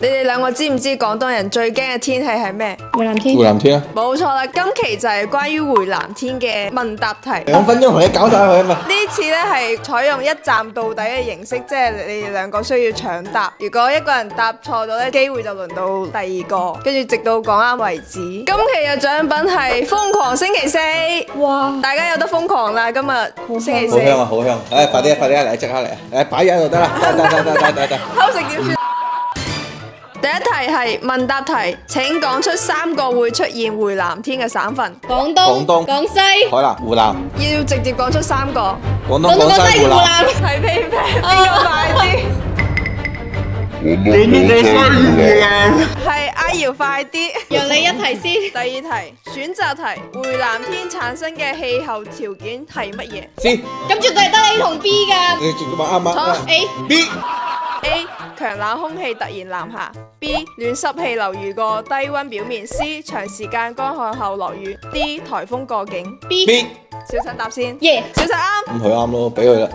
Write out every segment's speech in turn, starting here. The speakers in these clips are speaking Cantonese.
你哋兩個知唔知廣東人最驚嘅天氣係咩？回南天。回南天啊！冇錯啦，今期就係關於回南天嘅問答題。2分鐘同你搞晒佢啊嘛！呢次咧係採用一站到底嘅形式，即係你哋兩個需要搶答。如果一個人答錯咗咧，機會就輪到第二個，跟住直到講啱為止。今期嘅獎品係瘋狂星期四，哇！大家有得瘋狂啦！今日星期四，好香啊，好香！誒，快啲嚟，即刻嚟！誒，擺喺度得啦，得。偷食點算？第一題係問答題，請講出3個會出現回南天嘅省份。廣廣東廣西、海南、湖南。要直接講出3個。廣東、廣西、湖南。係屁屁，邊個快啲？係阿瑤快啲。讓你一題先。第二題選擇題，回南天產生嘅氣候條件係乜嘢 C，咁絕對係得 A 同 B 㗎。你直接話啱啊錯 A。 ！B， A 強冷空氣突然南下 B 暖濕氣流遇過低溫表面 C 長時間乾旱後落雨 D 颱風過境 B。 B，小陳答先耶！小陳啱。咁佢啱咯，俾佢啦。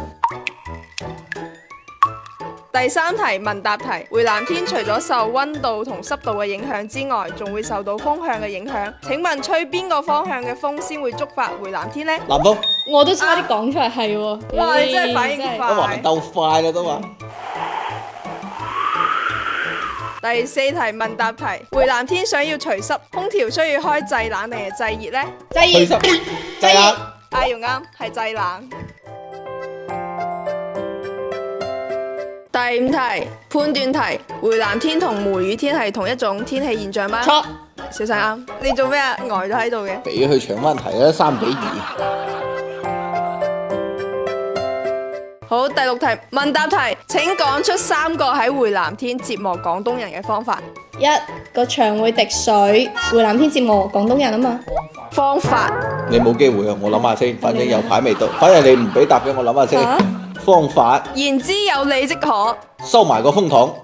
第三題問答題，回南天除咗受溫度同濕度嘅影響之外，仲會受到風向嘅影響。請問吹邊個方向嘅風先會觸發回南天呢？南風。我都差啲講出嚟係喎。哇！你真係反應我話快。鬥快啦都話。第四題問答題，回南天想要除濕，空調需要開製冷定係製熱呢？製熱。制冷。阿瑤啱，係製冷。第五題判斷題，回南天同梅雨天係同一種天氣現象嗎？錯。小陳啱。你做咩啊？呆咗喺度嘅。俾佢搶翻題啦，3-2。好，第六題問答題，請講出3個喺回南天折磨廣東人嘅方法。一個牆會滴水，回南天折磨廣東人啊嘛。方法你冇機會啊！我諗下先，反正有排未到。反正你唔俾答嘅，我諗下啊先。方法言之有理即可。收埋個風筒，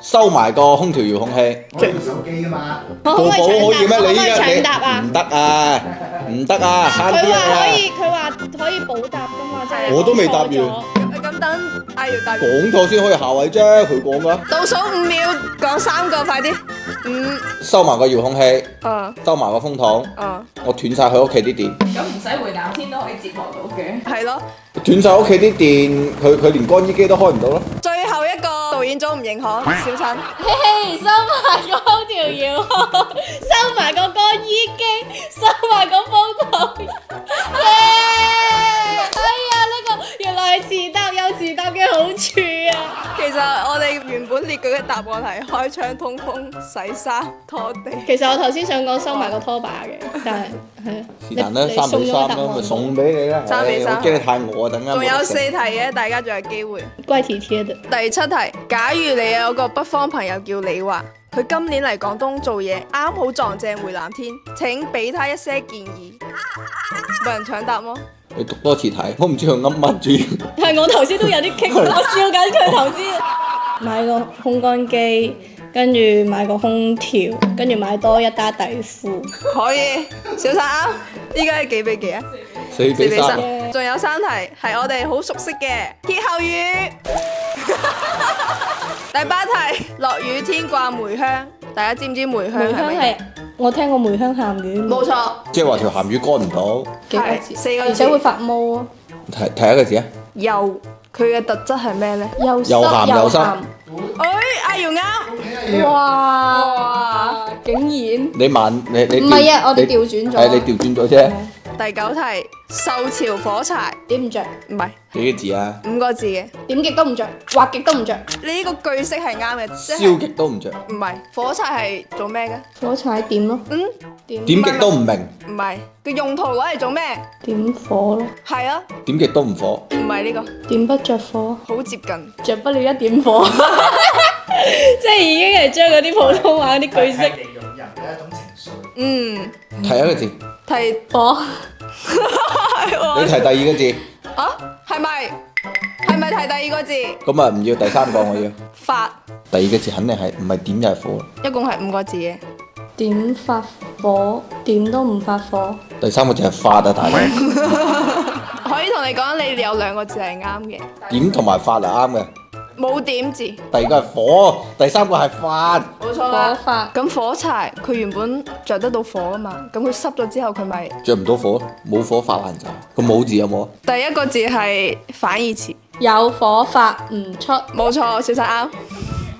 收埋個空調遙控器。我用手機㗎嘛。我可唔可以搶答？可以咩？你可唔可以依家搶答啊？唔得啊！唔得啊！慳佢啲啊！話可以，佢話可以補答㗎嘛，即係我都未答完講錯咗咁等阿瑤答完。講錯先可以下位啫，佢講噶。倒數5秒，講3個，快啲。5。收埋個遙控器，嗯。收埋個風筒，嗯。我斷晒佢屋企啲電。咁唔使回南天都可以折磨到嘅。係咯。斷晒屋企啲電，佢連乾衣機都開唔到咯。最後一個導演組唔認可，小陳。嘿嘿，收埋個空調遙控，收埋個乾衣機，收埋個風筒。耶！哎呀，呢個原來係遲答有遲答嘅好處啊！其實我哋原本列舉嘅答案係開窗通風、洗衫、拖地。其實我頭先想講收埋個拖把嘅，但係係啊，是但啦你，3-3送咗個答咯，咪案送俾你啦。 3-3我驚你太餓，等間仲有冇得食4題嘅，大家仲有機會。怪體貼的。第7題，假如你有個北方朋友叫李華，佢今年嚟廣東做嘢，啱好撞正回南天，請俾他一些建議。冇人搶答麼？你讀多次題，我唔知佢噏乜住。係我頭先都有啲棘，我笑緊佢頭先。買個烘乾機，跟住買個空調，跟住買多一打底褲。可以，小陳啱。依家係幾比幾啊4-3。 4-3。仲有3題係我哋好熟悉嘅歇後語。第8題，落雨天掛梅香，大家知唔知梅香梅香係乜嘢？係我聽過梅香鹹魚。冇錯，即係話條鹹魚乾唔到。幾個係字， 4個字，而且會發毛啊。睇一個字啊！又佢嘅特質係咩呢？又又鹹又濕。哎，阿瑤啱。哇！竟然你慢，你唔係啊，我哋調轉咗。係你調轉咗啫。第9題，受潮火柴，點唔着，唔係幾個字啊？ 5個字嘅。點極都唔着，畫極都唔着。你呢個句式係啱嘅，即燒係極都唔着，唔係火柴係做咩嘅？火柴點咯，點點極都唔明，唔係個用途攞嚟做咩？點火咯，係啊，點極都唔火。唔係呢個，點不着火，好接近。着不了一點火。即係已經係將嗰啲普通話嗰啲句式係形容人嘅一種情緒。嗯，提一個字，提火。係喎。你提第2個字，啊？係咪？係咪提第2個字？咁啊唔要第3個，我要發，第2個字肯定係唔係點就係火，一共係5個字嘅。點發火，點都唔發火。第3個字係發啊大佬，可以同你講，你有2個字係啱嘅。點同埋發係啱嘅，冇點字，第二個係火，第三個係飯。冇錯火啦。發咁火柴佢原本着得到火啊嘛，咁佢濕咗之後佢咪着唔到火，冇火發爛渣。個冇字有冇？第一個字係反義詞，有火發唔出，冇錯，小晒啱。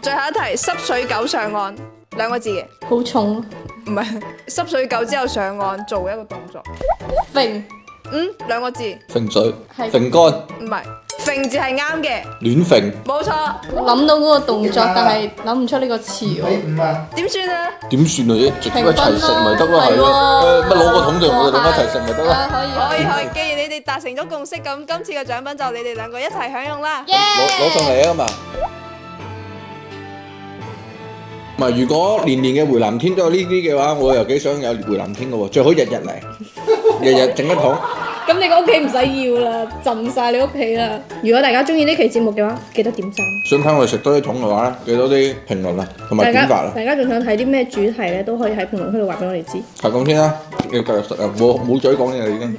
最後一題，濕水狗上岸，兩個字嘅，好重啊！唔係濕水狗之後上岸做一個動作，揈兩個字，揈水，係揈乾，唔係揈字係啱嘅，亂揈。冇錯。我諗到嗰個動作，但係諗唔出呢個詞喎。你5啊，點算啊？點算啊？直接一齊食咪得咯，係係咯。喎乜攞個桶就我哋兩個一齊食咪得咯。啊可以可以可以，既然你哋達成咗共識，咁今次嘅獎品就你哋兩個一齊享用啦。耶！攞上嚟啊嘛！唔係，如果年年嘅回南天都有呢啲嘅話，我又幾想有回南天嘅喎，最好日日嚟，日日整一桶。咁你個屋企唔使要啦，浸晒你屋企啦。如果大家中意呢期節目嘅話，記得點讚。想睇我哋食多啲桶嘅話咧，記多啲評論啊，同埋點發啊。大家仲想睇啲咩主題咧，都可以喺評論區度話俾我哋知。係咁先啦，要繼續食啊！冇嘴講嘢啦已經。